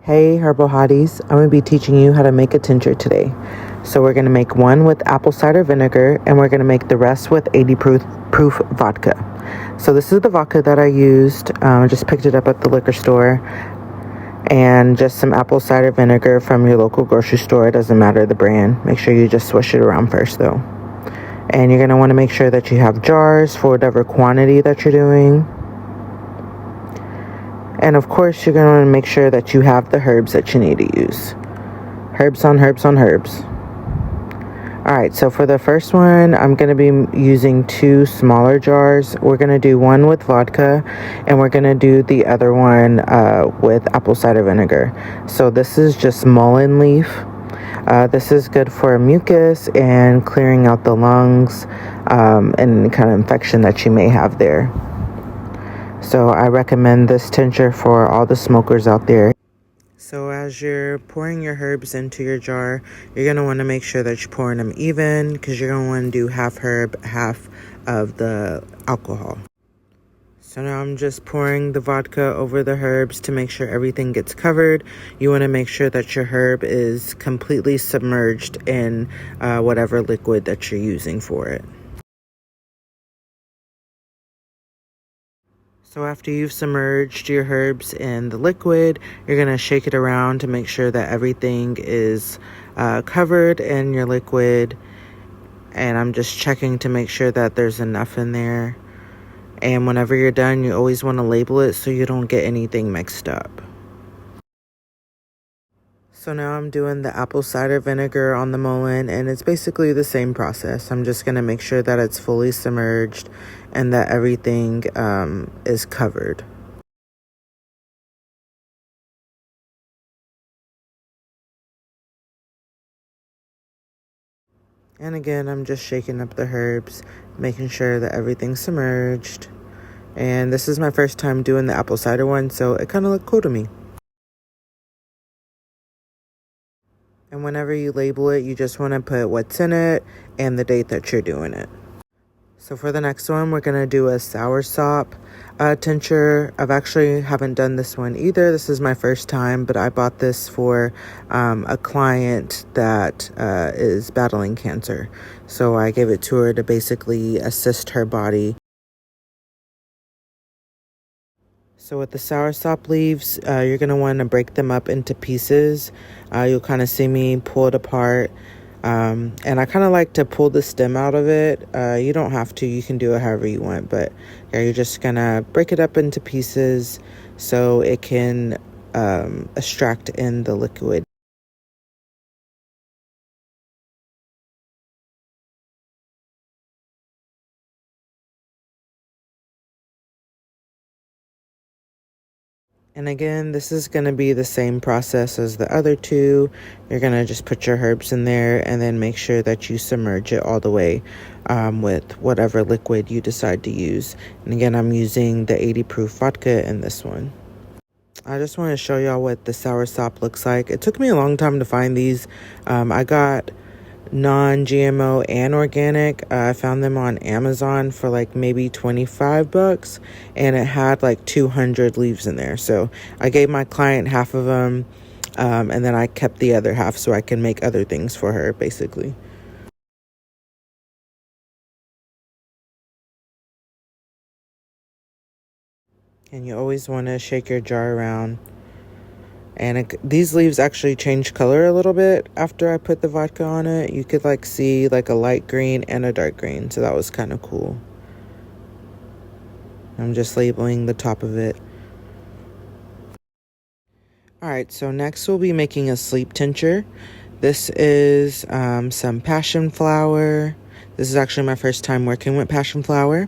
Hey herbal hotties, I'm going to be teaching you how to make a tincture today. So we're going to make one with apple cider vinegar and we're going to make the rest with 80 proof vodka. So this is the vodka that I used. I just picked it up at the liquor store, and just some apple cider vinegar from your local grocery store. It doesn't matter the brand. Make sure you just swish it around first though. And you're going to want to make sure that you have jars for whatever quantity that you're doing. And of course, you're going to want to make sure that you have the herbs that you need to use. Herbs on herbs on herbs. Alright, so for the first one, I'm going to be using 2 smaller jars. We're going to do one with vodka, and we're going to do the other one with apple cider vinegar. So this is just mullein leaf. This is good for mucus and clearing out the lungs and any kind of infection that you may have there. So I recommend this tincture for all the smokers out there. So as you're pouring your herbs into your jar, you're going to want to make sure that you're pouring them even, because you're going to want to do half herb, half of the alcohol. So now I'm just pouring the vodka over the herbs to make sure everything gets covered. You want to make sure that your herb is completely submerged in whatever liquid that you're using for it. So after you've submerged your herbs in the liquid, you're going to shake it around to make sure that everything is covered in your liquid. And I'm just checking to make sure that there's enough in there. And whenever you're done, you always want to label it so you don't get anything mixed up. So now I'm doing the apple cider vinegar on the mullein, and it's basically the same process. I'm just going to make sure that it's fully submerged and that everything is covered. And again, I'm just shaking up the herbs, making sure that everything's submerged. And this is my first time doing the apple cider one, so it kind of looked cool to me. And whenever you label it, you just want to put what's in it and the date that you're doing it. So for the next one, we're going to do a Soursop tincture. I've actually haven't done this one either. This is my first time, but I bought this for a client that is battling cancer. So I gave it to her to basically assist her body. So with the soursop leaves, you're going to want to break them up into pieces. You'll kind of see me pull it apart. And I kind of like to pull the stem out of it. You don't have to. You can do it however you want. But yeah, you're just going to break it up into pieces so it can extract in the liquid. And again, this is going to be the same process as the other two. You're going to just put your herbs in there and then make sure that you submerge it all the way with whatever liquid you decide to use. And again, I'm using the 80 proof vodka in this one. I just want to show y'all what the soursop looks like. It took me a long time to find these. I got non-GMO and organic. I found them on Amazon for like maybe $25, and it had like 200 leaves in there. So I gave my client half of them, and then I kept the other half so I can make other things for her, basically. And you always want to shake your jar around. And these leaves actually change color a little bit after I put the vodka on it. You could like see like a light green and a dark green. So that was kind of cool. I'm just labeling the top of it. Alright, so next we'll be making a sleep tincture. This is some passionflower. This is actually my first time working with passionflower.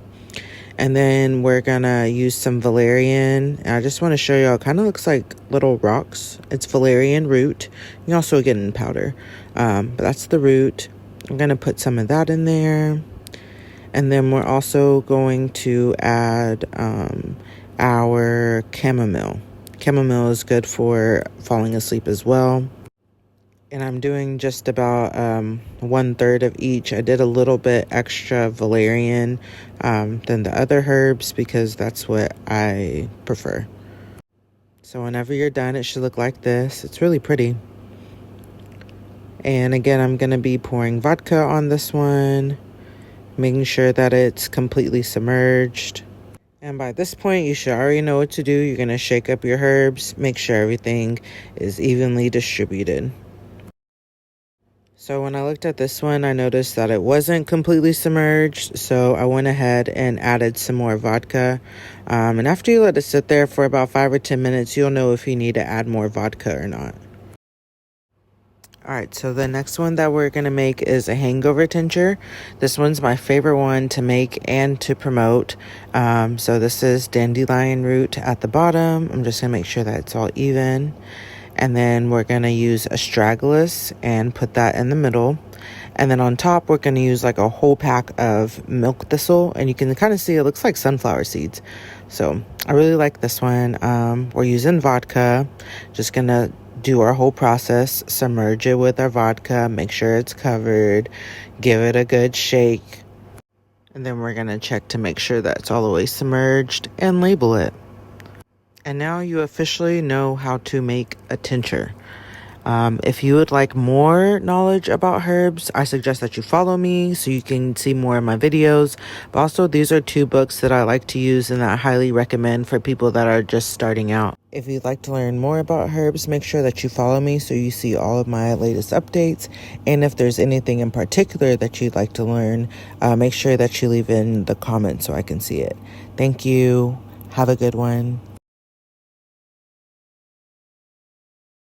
And then we're gonna use some valerian. And I just want to show y'all, it kind of looks like little rocks. It's valerian root. You can also get it in powder, but that's the root. I'm gonna put some of that in there. And then we're also going to add our chamomile. Chamomile is good for falling asleep as well. And I'm doing just about 1/3 of each. I did a little bit extra valerian than the other herbs because that's what I prefer. So whenever you're done, it should look like this. It's really pretty. And again, I'm going to be pouring vodka on this one, making sure that it's completely submerged. And by this point, you should already know what to do. You're going to shake up your herbs, make sure everything is evenly distributed. So when I looked at this one, I noticed that it wasn't completely submerged. So I went ahead and added some more vodka. And after you let it sit there for about 5 or 10 minutes, you'll know if you need to add more vodka or not. Alright, so the next one that we're going to make is a hangover tincture. This one's my favorite one to make and to promote. So this is dandelion root at the bottom. I'm just going to make sure that it's all even. And then we're going to use astragalus and put that in the middle. And then on top, we're going to use like a whole pack of milk thistle. And you can kind of see it looks like sunflower seeds. So I really like this one. We're using vodka. Just going to do our whole process, submerge it with our vodka, make sure it's covered, give it a good shake, and then we're going to check to make sure that it's all the way submerged and label it. And now you officially know how to make a tincture. If you would like more knowledge about herbs, I suggest that you follow me so you can see more of my videos. But also, these are 2 books that I like to use and that I highly recommend for people that are just starting out. If you'd like to learn more about herbs, make sure that you follow me so you see all of my latest updates. And if there's anything in particular that you'd like to learn, make sure that you leave in the comments so I can see it. Thank you. Have a good one.